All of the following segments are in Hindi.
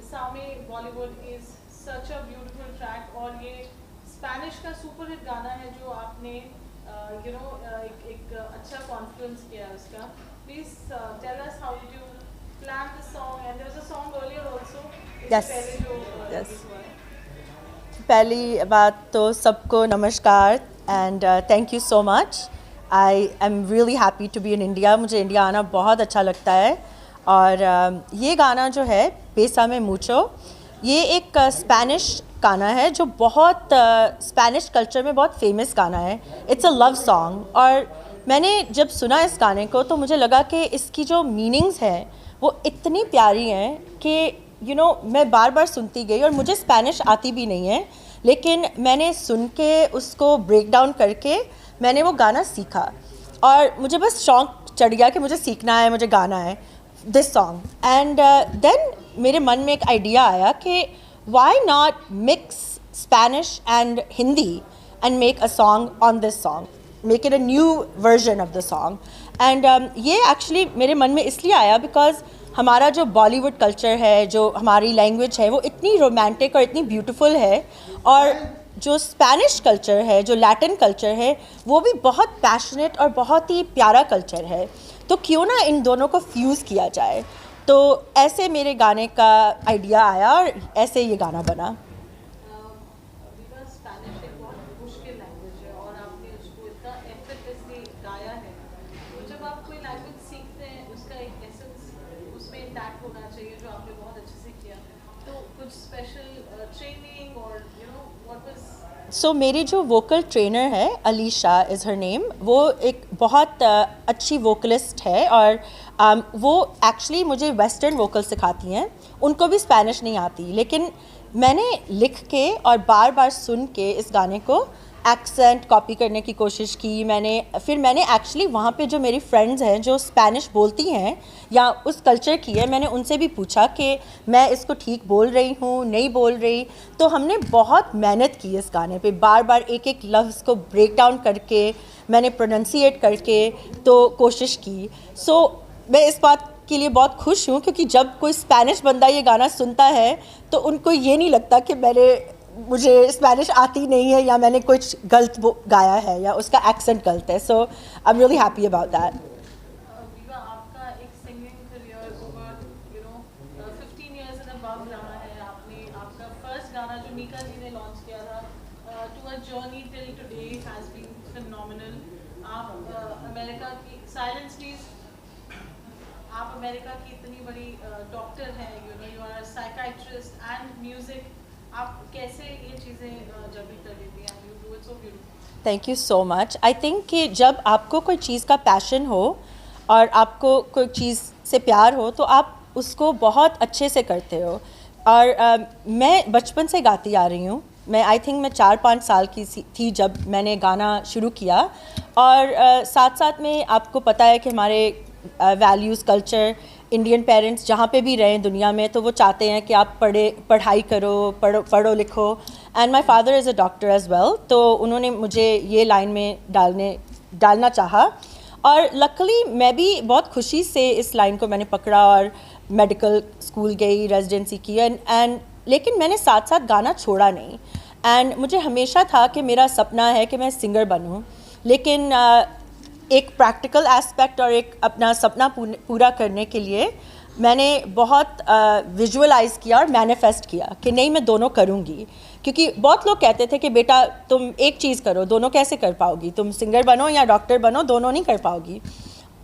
Isami Bollywood is such a beautiful track और ये स्पेनिश का सुपर हिट गाना है जो आपने एक अच्छा कॉन्फ्लुएंस किया है उसका. Please tell us how did you plan the song, and there was a song earlier also. Yes. इससे पहले जो Yes. release हुआ है. पहली बात तो सबको नमस्कार and thank you so much. I am really happy to be in India. मुझे इंडिया आना बहुत अच्छा लगता है. और ये गाना जो है बेसामे मुचो, ये एक स्पेनिश गाना है जो बहुत स्पेनिश कल्चर में बहुत फेमस गाना है. It's a love song. और मैंने जब सुना इस गाने को तो मुझे लगा कि इसकी जो मीनिंग्स हैं वो इतनी प्यारी हैं कि मैं बार बार सुनती गई. और मुझे स्पेनिश आती भी नहीं है, लेकिन मैंने सुन के उसको ब्रेक डाउन करके मैंने वो गाना सीखा. और मुझे बस शौक़ चढ़ गया कि मुझे सीखना है, मुझे गाना है दिस सॉन्ग. एंड देन मेरे मन में एक आइडिया आया कि why not mix Spanish and Hindi and make a song on this song, make it a new version of the song. And ये एक्चुअली मेरे मन में इसलिए आया बिकॉज हमारा जो बॉलीवुड कल्चर है, जो हमारी लैंग्वेज है, वो इतनी रोमांटिक और इतनी ब्यूटीफुल है. और जो स्पेनिश कल्चर है, जो लैटिन कल्चर है, वो भी बहुत पैशनेट और बहुत ही प्यारा कल्चर है. तो क्यों ना इन दोनों को फ्यूज़ किया जाए. तो ऐसे मेरे गाने का आइडिया आया और ऐसे ये गाना बना. स्पेनिश एक बहुत मुश्किल लैंग्वेज है और आपने उसको इतना एफर्टलेसली गाया है. तो जब आप कोई लैंग्वेज सीखते हैं उसका एक एसेंस उसमें इंटैक्ट होना चाहिए, जो आपने बहुत अच्छे से किया. तो कुछ स्पेशल ट्रेनिंग और व्हाट वाज. सो मेरी जो वोकल ट्रेनर है, अलीशा इज़ हर नेम, वो एक बहुत अच्छी वोकलिस्ट है. और वो एक्चुअली मुझे वेस्टर्न वोकल सिखाती हैं. उनको भी स्पेनिश नहीं आती, लेकिन मैंने लिख के और बार बार सुन के इस गाने को एक्सेंट कॉपी करने की कोशिश की. मैंने एक्चुअली वहाँ पे जो मेरी फ्रेंड्स हैं जो स्पेनिश बोलती हैं या उस कल्चर की है, मैंने उनसे भी पूछा कि मैं इसको ठीक बोल रही हूँ, नहीं बोल रही. तो हमने बहुत मेहनत की इस गाने पे, बार बार एक एक लफ्ज़ को ब्रेक डाउन करके मैंने प्रोनंसिएट करके तो कोशिश की. सो मैं इस बात के लिए बहुत खुश हूँ क्योंकि जब कोई स्पेनिश बंदा ये गाना सुनता है तो उनको ये नहीं लगता कि मुझे स्पेनिश आती नहीं है या मैंने कुछ गलत गाया है या उसका एक्सेंट गलत है. So I am really happy about that. विवा, आपका एक singing career over 15 years and above रहा है. आपका फर्स्ट गाना जो मीका जी ने लॉन्च किया था, to a journey till today, has been phenomenal. आप अमेरिका की साइलेंस प्लीज. आप अमेरिका की इतनी बड़ी डॉक्टर हैं, you are psychiatrist and music. आप कैसे ये चीज़ें जर्नी कर लेती हैं? You do it so beautiful. Thank you so much. I think कि जब आपको कोई चीज़ का पैशन हो और आपको कोई चीज़ से प्यार हो तो आप उसको बहुत अच्छे से करते हो. और मैं बचपन से गाती आ रही हूँ. आई थिंक मैं 4-5 साल की थी जब मैंने गाना शुरू किया. और साथ साथ में आपको पता है कि हमारे वैल्यूज़, कल्चर, इंडियन पेरेंट्स जहाँ पे भी रहें दुनिया में तो वो चाहते हैं कि आप पढ़ाई करो, पढ़ो लिखो. And my father is a doctor as well, तो उन्होंने मुझे ये लाइन में डालना चाहा. और लकली मैं भी बहुत खुशी से इस लाइन को मैंने पकड़ा और मेडिकल स्कूल गई, रेजिडेंसी की. एंड लेकिन मैंने साथ साथ गाना छोड़ा नहीं. एंड मुझे हमेशा था कि मेरा सपना है कि मैं सिंगर बनूं. लेकिन एक प्रैक्टिकल एस्पेक्ट और एक अपना सपना पूरा करने के लिए मैंने बहुत विजुअलाइज़ किया और मैनिफेस्ट किया कि नहीं, मैं दोनों करूँगी. क्योंकि बहुत लोग कहते थे कि बेटा तुम एक चीज़ करो, दोनों कैसे कर पाओगी, तुम सिंगर बनो या डॉक्टर बनो, दोनों नहीं कर पाओगी.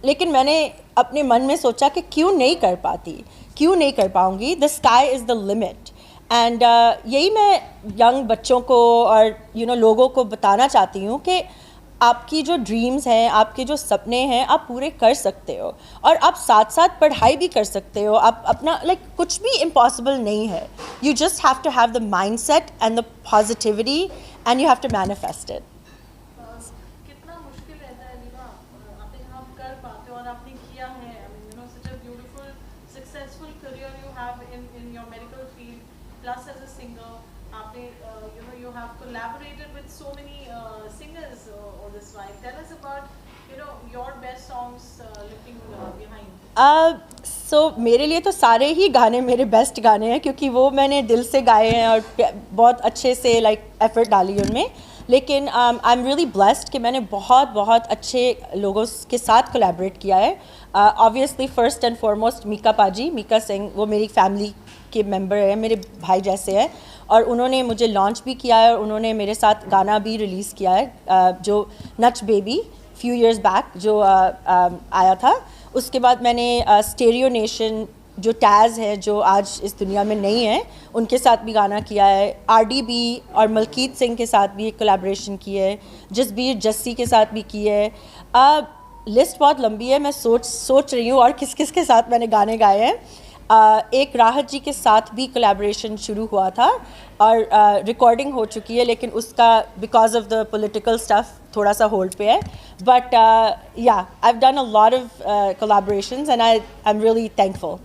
लेकिन मैंने अपने मन में सोचा कि क्यों नहीं कर पाती, क्यों नहीं कर पाऊँगी. The sky is the limit. And यही मैं यंग बच्चों को और लोगों को बताना चाहती हूँ कि आपकी जो ड्रीम्स हैं, आपके जो सपने हैं, आप पूरे कर सकते हो. और आप साथ साथ पढ़ाई भी कर सकते हो. आप अपना कुछ भी इम्पॉसिबल नहीं है. You just have to have the mind set and the positivity and you have to manifest it. कितना मुश्किल रहता है विवा, आपने हम कर पाते हो और आपने किया है. Such a beautiful successful career you have in your medical field, plus as a singer. आपने you have collaborated with so many singers all this while. Tell us about your best songs looking behind. मेरे लिए तो सारे ही गाने मेरे बेस्ट गाने हैं, क्योंकि वो मैंने दिल से गाए हैं और बहुत अच्छे से एफर्ट डाली उनमें। लेकिन आई एम रियली ब्लेस्ड कि मैंने बहुत बहुत अच्छे लोगों के साथ कोलैबोरेट किया है। Obviously first and foremost Mika paaji, Mika Singh, वो मेरी फैमिली के मेंबर हैं, मेरे भाई जैसे हैं, और उन्होंने मुझे लॉन्च भी किया है और उन्होंने मेरे साथ गाना भी रिलीज़ किया है, जो नच बेबी फ्यू इयर्स बैक जो आया था। उसके बाद मैंने स्टेरियो नेशन जो टैज़ है, जो आज इस दुनिया में नहीं है, उनके साथ भी गाना किया है। RDB और मलकीत सिंह के साथ भी एक कोलैबोरेशन की है, जसबीर जस्सी के साथ भी की है। लिस्ट बहुत लंबी है, मैं सोच रही हूँ और किस किस के साथ मैंने गाने गाए हैं। एक राहत जी के साथ भी कोलैबोरेशन शुरू हुआ था और रिकॉर्डिंग हो चुकी है, लेकिन उसका because of the political stuff थोड़ा सा होल्ड पे है। बट या I have done a lot of collaborations and I am really thankful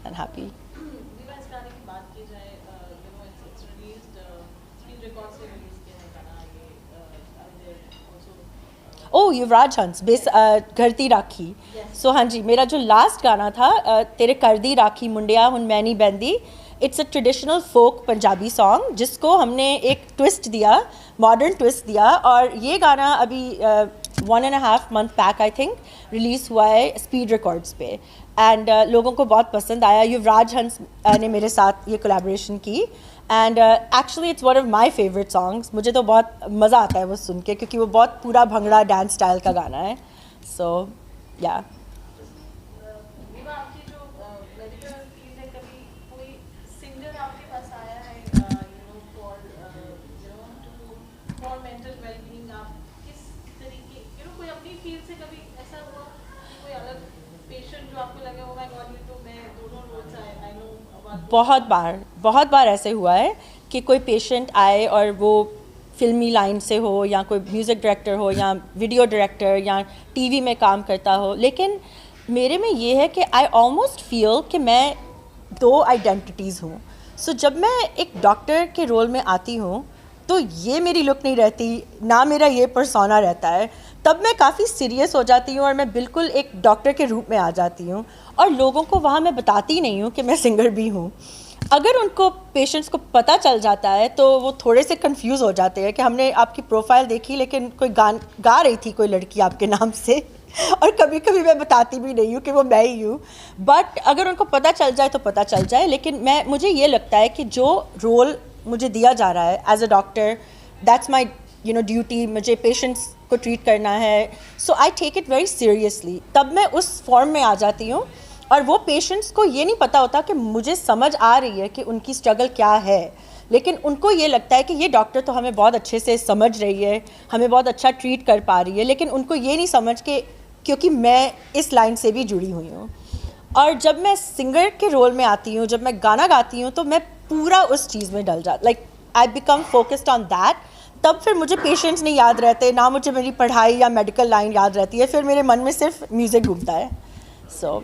and happy. विवा, इस गाने की बात की जाए, इट्स रिलीज्ड स्क्रीन रिकॉर्ड से रिलीज किया है गाना ये, also ओ युवराज हंस घरती राखी। सो हाँ जी, मेरा जो लास्ट गाना था तेरे करदी राखी मुंडिया हुन मैं नहीं बहंदी, it's a traditional folk Punjabi song जिसको हमने एक ट्विस्ट दिया, मॉडर्न ट्विस्ट दिया, और ये गाना अभी 1.5 month back I think release हुआ है स्पीड रिकॉर्ड्स पे, एंड लोगों को बहुत पसंद आया। युवराज हंस ने मेरे साथ ये कोलैबोरेशन की, and actually it's one of my favourite songs. मुझे तो बहुत मज़ा आता है वो सुन के, क्योंकि वो बहुत पूरा भंगड़ा डांस स्टाइल का गाना है। सो या विवा, आपकी जो मेडिकल फील्ड है, कभी कोई सिंगर आपके पास आया है फॉर मेंटल वेलबीइंग? आप किस तरीके कोई अपनी फील्ड से कभी ऐसा हुआ कि कोई अलग पेशेंट जो आपको लगे, ओ माय गॉड, ये तो मैं दोनों रोज आई नो अबाउट? बहुत बार ऐसे हुआ है कि कोई पेशेंट आए और वो फिल्मी लाइन से हो, या कोई म्यूज़िक डायरेक्टर हो, या वीडियो डायरेक्टर, या टीवी में काम करता हो। लेकिन मेरे में ये है कि आई ऑलमोस्ट फील कि मैं दो आइडेंटिटीज़ हूँ। सो जब मैं एक डॉक्टर के रोल में आती हूँ तो ये मेरी लुक नहीं रहती, ना मेरा ये पर्सोना रहता है। तब मैं काफ़ी सीरियस हो जाती हूँ और मैं बिल्कुल एक डॉक्टर के रूप में आ जाती हूँ, और लोगों को वहाँ मैं बताती नहीं हूँ कि मैं सिंगर भी हूँ। अगर उनको पेशेंट्स को पता चल जाता है तो वो थोड़े से कंफ्यूज हो जाते हैं कि हमने आपकी प्रोफाइल देखी, लेकिन कोई गा रही थी कोई लड़की आपके नाम से और कभी कभी मैं बताती भी नहीं हूँ कि वो मैं ही हूँ। बट अगर उनको पता चल जाए तो पता चल जाए। लेकिन मुझे ये लगता है कि जो रोल मुझे दिया जा रहा है as a doctor, that's my duty, मुझे पेशेंट्स को ट्रीट करना है। So I take it very seriously. तब मैं उस फॉर्म में आ जाती हूँ, और वो पेशेंट्स को ये नहीं पता होता कि मुझे समझ आ रही है कि उनकी स्ट्रगल क्या है, लेकिन उनको ये लगता है कि ये डॉक्टर तो हमें बहुत अच्छे से समझ रही है, हमें बहुत अच्छा ट्रीट कर पा रही है। लेकिन उनको ये नहीं समझ के, क्योंकि मैं इस लाइन से भी जुड़ी हुई हूँ। और जब मैं सिंगर के रोल में आती हूँ, जब मैं गाना गाती हूँ, तो मैं पूरा उस चीज़ में डल जाती, like I become focused on that. तब फिर मुझे पेशेंट्स नहीं याद रहते, ना मुझे मेरी पढ़ाई या मेडिकल लाइन याद रहती है, फिर मेरे मन में सिर्फ म्यूज़िक घूमता है। सो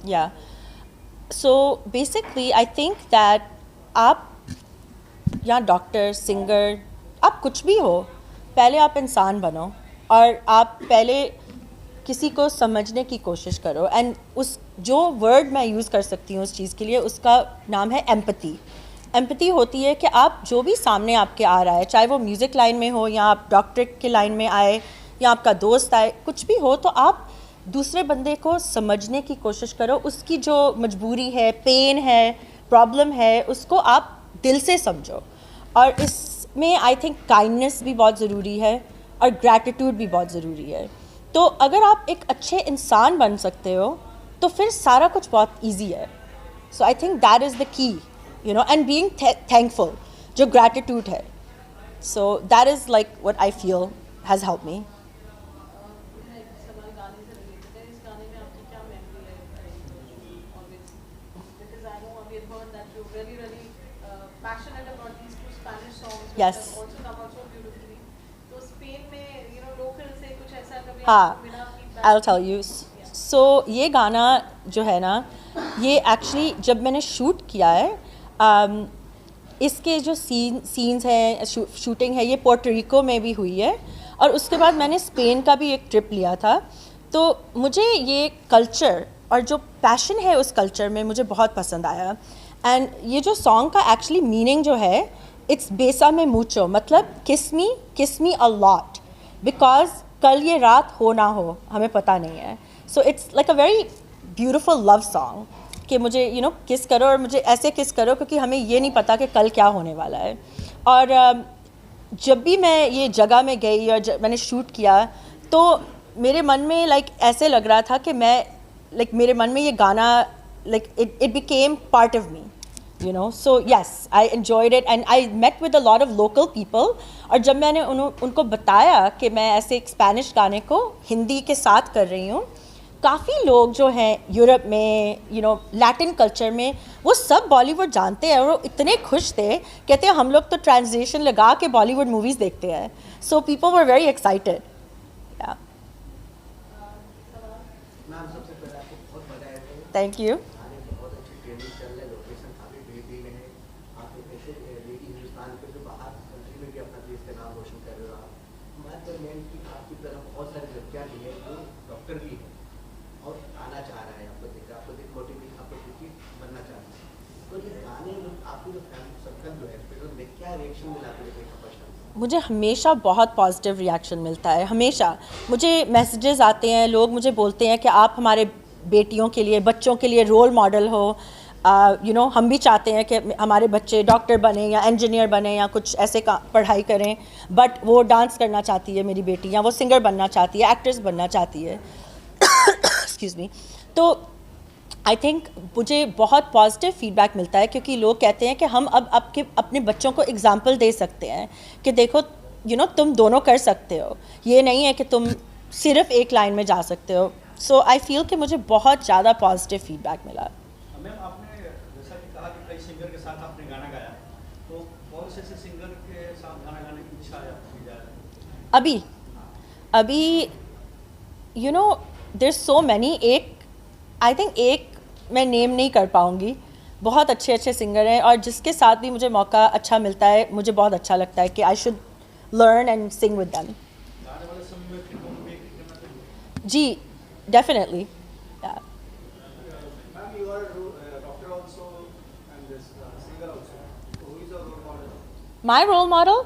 yeah, so basically I think that आप या डॉक्टर, सिंगर, आप कुछ भी हो, पहले आप इंसान बनो और आप पहले किसी को समझने की कोशिश करो। एंड उस जो वर्ड मैं यूज़ कर सकती हूँ उस चीज़ के लिए, उसका नाम है एम्पैथी। एम्पैथी होती है कि आप जो भी सामने आपके आ रहा है, चाहे वो म्यूज़िक लाइन में हो या आप डॉक्टर के लाइन में आए या आपका दोस्त आए, कुछ भी हो, तो आप दूसरे बंदे को समझने की कोशिश करो। उसकी जो मजबूरी है, पेन है, प्रॉब्लम है, उसको आप दिल से समझो। और इसमें आई थिंक काइंडनेस भी बहुत ज़रूरी है और ग्रैटिट्यूड भी बहुत ज़रूरी है। तो अगर आप एक अच्छे इंसान बन सकते हो तो फिर सारा कुछ बहुत ईजी है। So I think that is the key, and being thankful, जो ग्रैटिट्यूड है। So that is like what I feel has helped me. Passionate about these two Spanish songs, which Yes. have also come out so beautifully. हाँ, मेरा feedback- I'll tell you. So ये गाना जो है ना, ये एक्चुअली जब मैंने शूट किया है, इसके जो सीन्स हैं, शूटिंग है, ये पोर्टोरिको में भी हुई है, और उसके बाद मैंने स्पेन का भी एक ट्रिप लिया था। तो मुझे ये कल्चर और जो पैशन है उस कल्चर में मुझे बहुत पसंद आया। एंड ये जो सॉन्ग का एक्चुअली मीनिंग जो है, इट्स बेसा में मूचो, मतलब किस मी अ लॉट, बिकॉज कल ये रात हो ना हो हमें पता नहीं है। So it's like a very beautiful love song कि मुझे किस करो, और मुझे ऐसे किस करो क्योंकि हमें ये नहीं पता कि कल क्या होने वाला है। और जब भी मैं ये जगह में गई और जब मैंने शूट किया, तो मेरे मन में ऐसे लग रहा था कि मैं मेरे मन में ये गाना it became part of me, so yes, I enjoyed it and I met with a lot of local people। और जब मैंने उनको बताया कि मैं ऐसे एक स्पेनिश गाने को हिंदी के साथ कर रही हूँ, काफ़ी लोग जो हैं यूरोप में, लैटिन कल्चर में, वो सब बॉलीवुड जानते हैं और वो इतने खुश थे, कहते हैं हम लोग तो ट्रांसलेशन लगा के बॉलीवुड मूवीज़ देखते हैं। So people were very excited. Ma'am, सबसे पहले आपको बहुत बधाई है। Thank you. गाने की बहुत अच्छी ट्रेनिंग चल रहा है, लोकेशन काफ़ी बेहतरीन है। आप एक ऐसे लेडी हिंदुस्तान के जो बाहर कंट्री में भी अपना देश का नाम रोशन कर रहे हो। आप बात तो मेन की आपकी तरफ बहुत सारी लड़कियाँ भी है जो डॉक्टर भी है और आना चाह रहा है, आपको देख मोटिवेट, आपको क्योंकि बनना चाहता है। तो ये गाने जो आपकी जो फैमिली सर्कल जो है, फिर में क्या रिएक्शन मिला आपको देखने का पर्सन? मुझे हमेशा बहुत पॉजिटिव रिएक्शन मिलता है, हमेशा। मुझे मैसेजेस आते हैं, लोग मुझे बोलते हैं कि आप हमारे बेटियों के लिए, बच्चों के लिए रोल मॉडल हो। हम भी चाहते हैं कि हमारे बच्चे डॉक्टर बने या इंजीनियर बने या कुछ ऐसे पढ़ाई करें, बट वो डांस करना चाहती है मेरी बेटी, या वो सिंगर बनना चाहती है, एक्ट्रेस बनना चाहती है। Excuse me. तो आई थिंक मुझे बहुत पॉजिटिव फीडबैक मिलता है, क्योंकि लोग कहते हैं कि हम अब अपने बच्चों को एग्जाम्पल दे सकते हैं कि देखो तुम दोनों कर सकते हो, ये नहीं है कि तुम सिर्फ एक लाइन में जा सकते हो। सो आई फील कि मुझे बहुत ज़्यादा पॉजिटिव फीडबैक मिला। मैम, आपने जैसा कि कहा कि कई सिंगर के साथ आपने गाना गाया, तो कौन से सिंगर के साथ गाना गाने की इच्छा है आपकी? अभी there so many, I think एक मैं नेम नहीं कर पाऊँगी, बहुत अच्छे अच्छे सिंगर हैं, और जिसके साथ भी मुझे मौका अच्छा मिलता है, मुझे बहुत अच्छा लगता है कि I should learn and sing with them. गाने वाले समय में फिल्मों में भी एक्टिंग करना चाहिए? जी, definitely. Ma'am, you are a doctor also and this singer also. So who is your role model? My role model,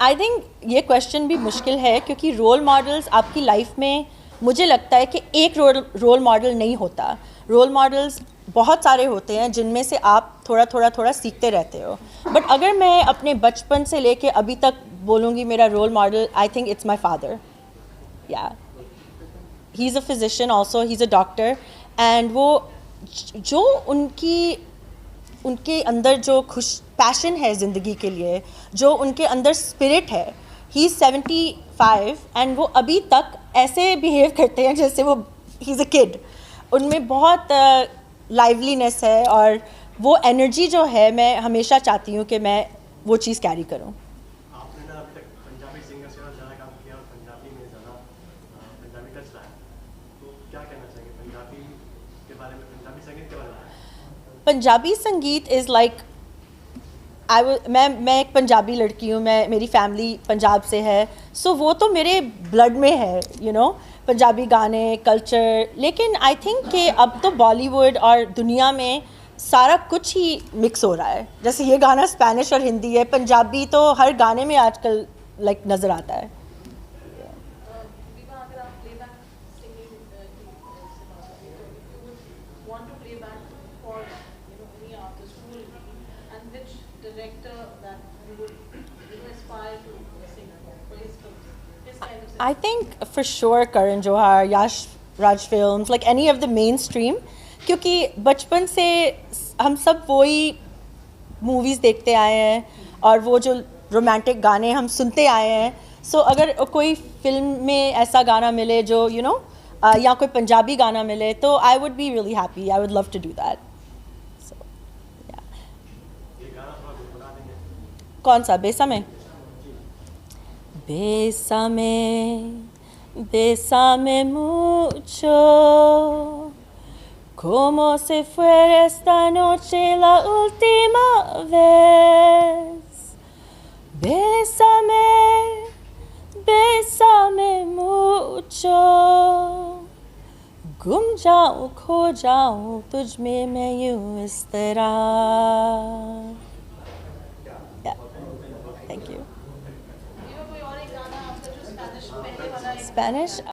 I think ये क्वेश्चन भी मुश्किल है, क्योंकि रोल मॉडल्स आपकी लाइफ में, मुझे लगता है कि एक रोल मॉडल नहीं होता। रोल मॉडल्स बहुत सारे होते हैं जिनमें से आप थोड़ा सीखते रहते हो। बट अगर मैं अपने बचपन से लेके अभी तक बोलूँगी मेरा role model, I think it's my father. Yeah he is a physician also, he is a doctor, and वो जो उनके अंदर जो पैशन है ज़िंदगी के लिए, जो उनके अंदर स्पिरिट है, ही इज़ 75 एंड वो अभी तक ऐसे बिहेव करते हैं जैसे वो ही इज़ अ किड। उनमें बहुत लाइवलीनेस है, और वो एनर्जी जो है, मैं हमेशा चाहती हूँ कि मैं वो चीज़ कैरी करूँ। आपने ना अब तक पंजाबी सिंगर से ज़्यादा काम किया और पंजाबी में ज़्यादा पंजाबी टच लाया, तो क्या कहना चाहिए पंजाबी के बारे में, पंजाबी संगीत के बारे में? पंजाबी संगीत इज़ लाइक, मैं एक पंजाबी लड़की हूँ, मेरी फैमिली पंजाब से है, सो वो तो मेरे ब्लड में है, पंजाबी गाने, कल्चर। लेकिन आई थिंक कि अब तो बॉलीवुड और दुनिया में सारा कुछ ही मिक्स हो रहा है। जैसे ये गाना स्पेनिश और हिंदी है, पंजाबी तो हर गाने में आजकल नज़र आता है। विवाह, अगर आप playback singing you would want to play back for any artist, who will be, and which director that you would aspire to sing for his films, his kind of singing? I think for sure Karan Johar, Yash Raj Films, like any of the mainstream, क्योंकि बचपन से हम सब वही मूवीज़ देखते आए हैं और वो जो रोमांटिक गाने हम सुनते आए हैं। सो अगर कोई फिल्म में ऐसा गाना मिले जो या कोई पंजाबी गाना मिले, तो I would be really happy, I would love to do that. So yeah, ये गाना थोड़ा गुनगुना देंगे? कौन सा? बेसा में? बेसा में Bésame mucho, como si fuera esta noche la última vez. Bésame, bésame mucho. गुम जाऊं खो जाऊं तुझ में मैं यूं इस तरह. Thank you. कोई और एक गाना आपका जो स्पेनिश पहले वाला Spanish.